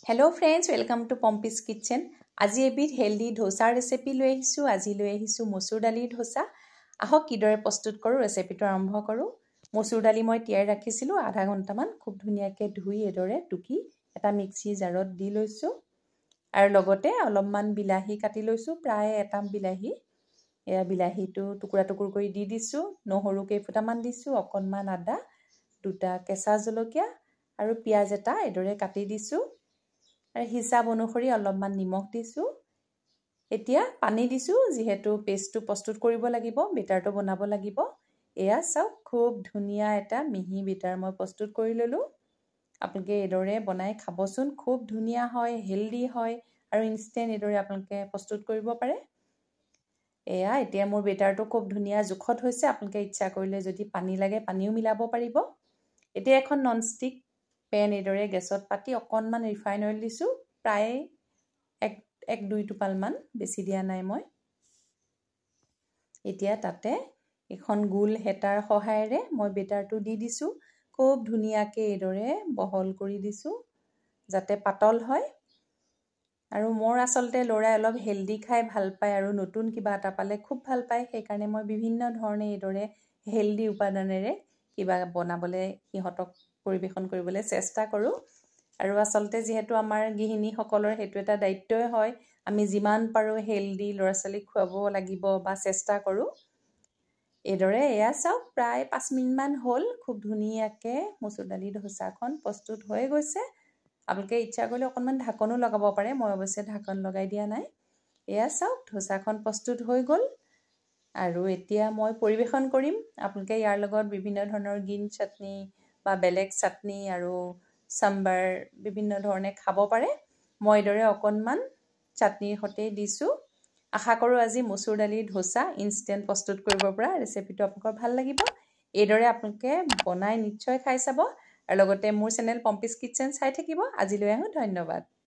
Hello friends, welcome to Pompey's Kitchen. আজি এবিধ healthy ধোসাৰ recipe লৈ আহিছোঁ। আজি লৈ আহিছোঁ মচুৰ দালিৰ ধোসা। আহক কিদৰে প্ৰস্তুত কৰোঁ ৰেচিপিটো আৰম্ভ কৰোঁ। মচুৰ দালি মই তিয়াই ৰাখিছিলোঁ আধা ঘণ্টামান, খুব ধুনীয়াকৈ ধুই এদৰে টুকি এটা মিক্সি জাৰত দি লৈছোঁ। আৰু লগতে অলপমান বিলাহী কাটি লৈছোঁ, প্ৰায় এটা বিলাহী। এয়া বিলাহীটো টুকুৰা টুকুৰ কৰি দি দিছোঁ। নহৰু কেইফুটামান দিছোঁ, অকণমান আদা, দুটা কেঁচা জলকীয়া আৰু পিঁয়াজ এটা এদৰে কাটি দিছোঁ। আৰু হিচাপ অনুসৰি অলপমান নিমখ দিছোঁ। এতিয়া পানী দিছোঁ, যিহেতু পেষ্টটো প্ৰস্তুত কৰিব লাগিব, বেটাৰটো বনাব লাগিব। এয়া চাওক, খুব ধুনীয়া এটা মিহি বেটাৰ মই প্ৰস্তুত কৰি ল'লোঁ। আপোনালোকে এইদৰে বনাই খাবচোন, খুব ধুনীয়া হয়, হেল্ডি হয় আৰু ইনষ্টেণ্ট এইদৰে আপোনালোকে প্ৰস্তুত কৰিব পাৰে। এয়া এতিয়া মোৰ বেটাৰটো খুব ধুনীয়া জোখত হৈছে। আপোনালোকে ইচ্ছা কৰিলে যদি পানী লাগে পানীও মিলাব পাৰিব। এতিয়া এখন ননষ্টিক পেন এইদৰে গেছত পাতি অকণমান ৰিফাইন অইল দিছোঁ, প্ৰায় এক দুই টোপালমান, বেছি দিয়া নাই মই। এতিয়া তাতে এখন গোল হেতাৰ সহায়েৰে মই বেটাৰটো দি দিছোঁ। খুব ধুনীয়াকৈ এইদৰে বহল কৰি দিছোঁ যাতে পাতল হয়। আৰু মোৰ আচলতে ল'ৰাই অলপ হেল্ডি খাই ভাল পায় আৰু নতুন কিবা এটা পালে খুব ভাল পায়। সেইকাৰণে মই বিভিন্ন ধৰণে এইদৰে হেল্ডি উপাদানেৰে কিবা বনাবলৈ সিহঁতক পৰিৱেশন কৰিবলৈ চেষ্টা কৰোঁ। আৰু আচলতে যিহেতু আমাৰ গৃহিণীসকলৰ সেইটো এটা দায়িত্বই হয়, আমি যিমান পাৰোঁ হেল্ডি ল'ৰা ছোৱালীক খুৱাব লাগিব বা চেষ্টা কৰোঁ। এইদৰে এয়া চাওক, প্ৰায় 5 মিনিটমান হ'ল, খুব ধুনীয়াকৈ মচুৰ দালি ধোসাখন প্ৰস্তুত হৈ গৈছে। আপোনালোকে ইচ্ছা কৰিলে অকণমান ঢাকনো লগাব পাৰে, মই অৱশ্যে ঢাকন লগাই দিয়া নাই। এয়া চাওক, ধোসাখন প্ৰস্তুত হৈ গ'ল। আৰু এতিয়া মই পৰিৱেশন কৰিম। আপোনালোকে ইয়াৰ লগত বিভিন্ন ধৰণৰ গ্ৰীণ চাটনি বা বেলেগ চাটনি আৰু চাম্বাৰ বিভিন্ন ধৰণে খাব পাৰে। মই এইদৰে অকণমান চাটনিৰ সৈতে দিছোঁ। আশা কৰোঁ আজি মচুৰ দালিৰ ধোসা ইনষ্টেণ্ট প্ৰস্তুত কৰিব পৰা ৰেচিপিটো আপোনালোকৰ ভাল লাগিব। এইদৰে আপোনালোকে বনাই নিশ্চয় খাই চাব আৰু লগতে মোৰ চেনেল পম্পিজ কিটচেন চাই থাকিব। আজিলৈ আহোঁ, ধন্যবাদ।